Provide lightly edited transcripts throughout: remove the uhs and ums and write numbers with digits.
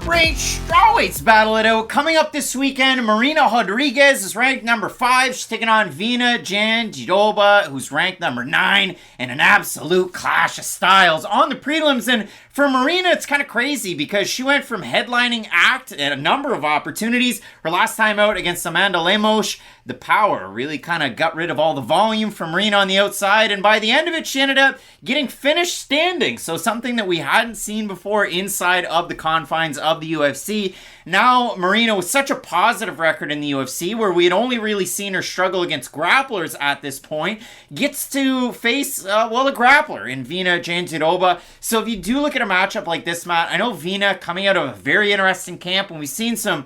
top-ranked strawweights battle it out. Coming up this weekend, Marina Rodriguez is ranked number 5. She's taking on Virna Jandiroba, who's ranked number 9, in an absolute clash of styles on the prelims. And for Marina, it's kind of crazy because she went from headlining act at a number of opportunities. Her last time out against Amanda Lemos, the power really kind of got rid of all the volume from Marina on the outside, and by the end of it, she ended up getting finished standing. So something that we hadn't seen before inside of the confines of the UFC. Now, Marina, with such a positive record in the UFC, where we had only really seen her struggle against grapplers at this point, gets to face, a grappler in Virna Jandiroba. So if you do look at a matchup like this, Matt, I know Virna coming out of a very interesting camp, and we've seen some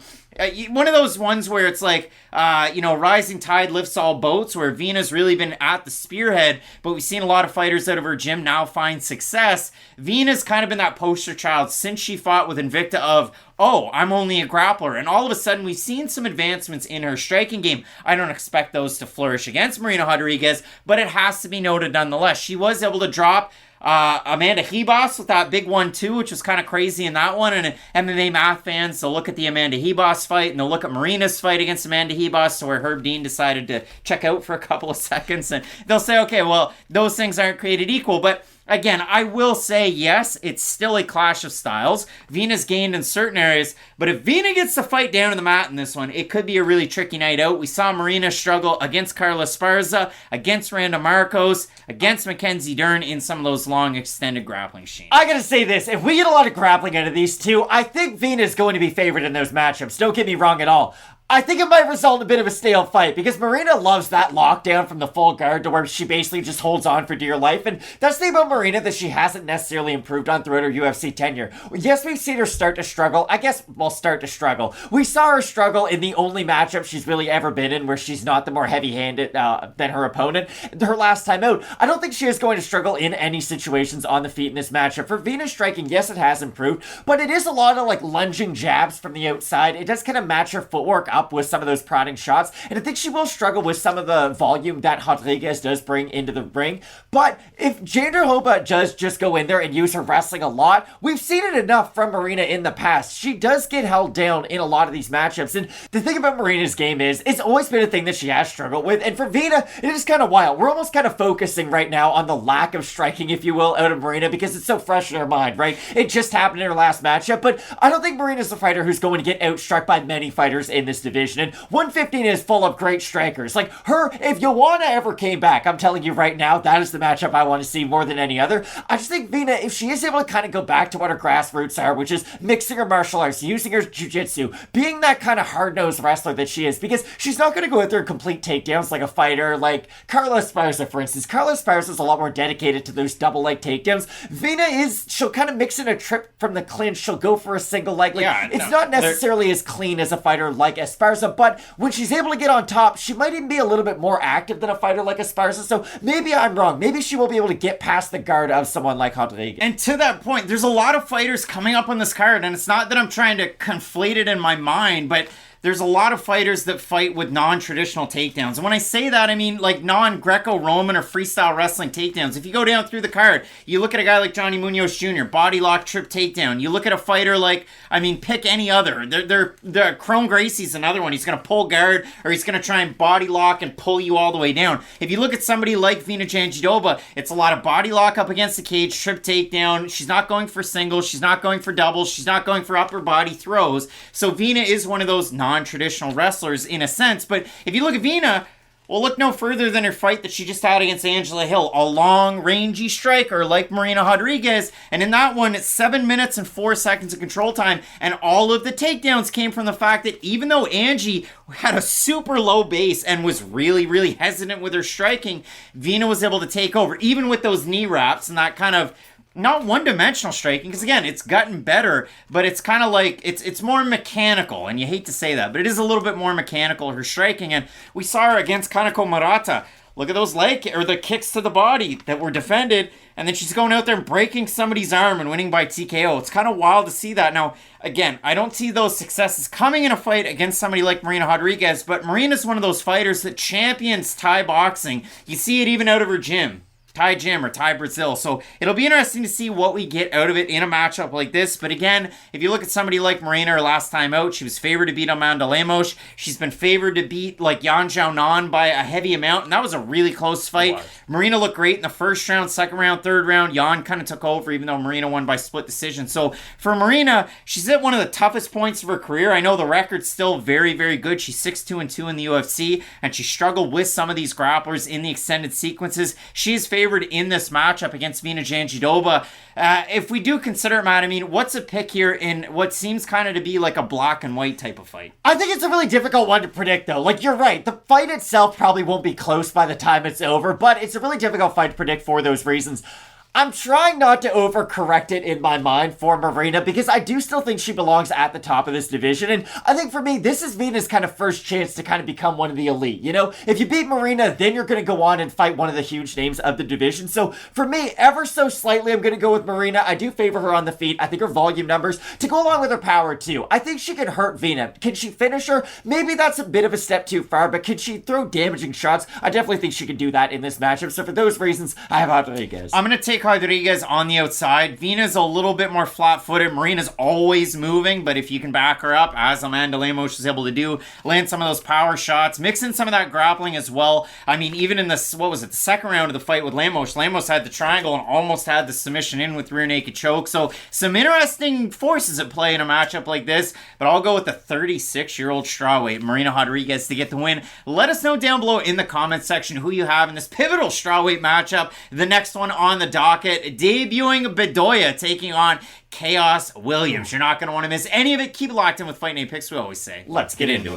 one of those ones where it's like, rising tide lifts all boats, where Virna's really been at the spearhead, but we've seen a lot of fighters out of her gym now find success. Virna's kind of been that poster child since she fought with Invicta of, oh, I'm only a grappler. And all of a sudden, we've seen some advancements in her striking game. I don't expect those to flourish against Marina Rodriguez, but it has to be noted nonetheless. She was able to drop Amanda Ribas with that big 1-2, which was kind of crazy in that one. And MMA math fans, they'll look at the Amanda Ribas fight and they'll look at Marina's fight against Amanda Ribas, where Herb Dean decided to check out for a couple of seconds, and they'll say, okay, well, those things aren't created equal. But again, I will say, yes, it's still a clash of styles. Virna's gained in certain areas, but if Virna gets the fight down to the mat in this one, it could be a really tricky night out. We saw Marina struggle against Carla Esparza, against Randa Marcos, against Mackenzie Dern in some of those long extended grappling scenes. I gotta say this, if we get a lot of grappling out of these two, I think Virna's going to be favored in those matchups. Don't get me wrong at all. I think it might result in a bit of a stale fight because Marina loves that lockdown from the full guard to where she basically just holds on for dear life. And that's the thing about Marina that she hasn't necessarily improved on throughout her UFC tenure. Yes, we've seen her start to struggle. I guess we'll start to struggle. We saw her struggle in the only matchup she's really ever been in where she's not the more heavy-handed than her opponent. Her last time out, I don't think she is going to struggle in any situations on the feet in this matchup. For Virna's striking, yes, it has improved, but it is a lot of like lunging jabs from the outside. It does kind of match her footwork up with some of those prodding shots, and I think she will struggle with some of the volume that Rodriguez does bring into the ring. But if Jandiroba does just go in there and use her wrestling a lot, we've seen it enough from Marina in the past. She does get held down in a lot of these matchups, and the thing about Marina's game is it's always been a thing that she has struggled with, and for Virna, it is kind of wild. We're almost kind of focusing right now on the lack of striking, if you will, out of Marina because it's so fresh in her mind, right? It just happened in her last matchup, but I don't think Marina's a fighter who's going to get outstruck by many fighters in this division. And 115 is full of great strikers. Like her, if Joanna ever came back, I'm telling you right now, that is the matchup I want to see more than any other. I just think Virna, if she is able to kind of go back to what her grassroots are, which is mixing her martial arts, using her jiu-jitsu, being that kind of hard-nosed wrestler that she is, because she's not going to go out there and complete takedowns like a fighter like Carla Esparza, for instance. Carla Esparza is a lot more dedicated to those double leg takedowns. Virna she'll kind of mix in a trip from the clinch. She'll go for a single leg. It's not necessarily as clean as a fighter like Esparza, but when she's able to get on top, she might even be a little bit more active than a fighter like Esparza. So maybe I'm wrong. Maybe she will be able to get past the guard of someone like Rodriguez. And to that point, there's a lot of fighters coming up on this card, and it's not that I'm trying to conflate it in my mind, but there's a lot of fighters that fight with non-traditional takedowns. And when I say that, I mean like non-Greco-Roman or freestyle wrestling takedowns. If you go down through the card, you look at a guy like Johnny Munoz Jr., body lock, trip takedown. You look at a fighter like, pick any other. Kron Gracie's another one. He's going to pull guard, or he's going to try and body lock and pull you all the way down. If you look at somebody like Virna Jandiroba, it's a lot of body lock up against the cage, trip takedown. She's not going for singles. She's not going for doubles. She's not going for upper body throws. So Virna is one of those non-traditional wrestlers in a sense. But if you look at Virna, well, look no further than her fight that she just had against Angela Hill, a long, rangy striker like Marina Rodriguez, and in that one, it's 7 minutes and 4 seconds of control time, and all of the takedowns came from the fact that even though Angie had a super low base and was really, really hesitant with her striking, Virna was able to take over, even with those knee wraps and that kind of not one-dimensional striking, because again, it's gotten better, but it's kind of like, it's more mechanical, and you hate to say that, but it is a little bit more mechanical, her striking, and we saw her against Kanako Murata. Look at those the kicks to the body that were defended, and then she's going out there and breaking somebody's arm and winning by TKO. It's kind of wild to see that. Now, again, I don't see those successes coming in a fight against somebody like Marina Rodriguez, but Marina's one of those fighters that champions Thai boxing. You see it even out of her gym. Thai Jim or Thai Brazil. So it'll be interesting to see what we get out of it in a matchup like this. But again, if you look at somebody like Marina, her last time out, she was favored to beat Amanda Lemos. She's been favored to beat like Yan Xiaonan by a heavy amount, and that was a really close fight. Marina looked great in the first round, second round, third round. Yan kind of took over, even though Marina won by split decision. So for Marina, she's at one of the toughest points of her career. I know the record's still very, very good. She's 6-2-2 in the UFC, and she struggled with some of these grapplers in the extended sequences. She is favored in this matchup against Virna Jandiroba. If we do consider it, Matt, I mean, what's a pick here in what seems kind of to be like a black and white type of fight? I think it's a really difficult one to predict, though. Like, you're right. The fight itself probably won't be close by the time it's over, but it's a really difficult fight to predict for those reasons. I'm trying not to overcorrect it in my mind for Marina because I do still think she belongs at the top of this division. And I think for me, this is Vina's kind of first chance to kind of become one of the elite. You know, if you beat Marina, then you're going to go on and fight one of the huge names of the division. So for me, ever so slightly, I'm going to go with Marina. I do favor her on the feet. I think her volume numbers to go along with her power too. I think she can hurt Vina. Can she finish her? Maybe that's a bit of a step too far, but can she throw damaging shots? I definitely think she can do that in this matchup. So for those reasons, I have Rodriguez. I'm going to take Rodriguez on the outside. Vina's a little bit more flat-footed. Marina's always moving, but if you can back her up, as Amanda Lemos was able to do, land some of those power shots, mix in some of that grappling as well. I mean, even in this, what was it, the second round of the fight with Lemos had the triangle and almost had the submission in with rear naked choke. So some interesting forces at play in a matchup like this, but I'll go with the 36-year-old strawweight, Marina Rodriguez, to get the win. Let us know down below in the comments section who you have in this pivotal strawweight matchup. The next one on the docket, debuting Bedoya taking on Khaos Williams. You're not going to want to miss any of it. Keep it locked in with Fight Night Picks, we always say. Let's get into it.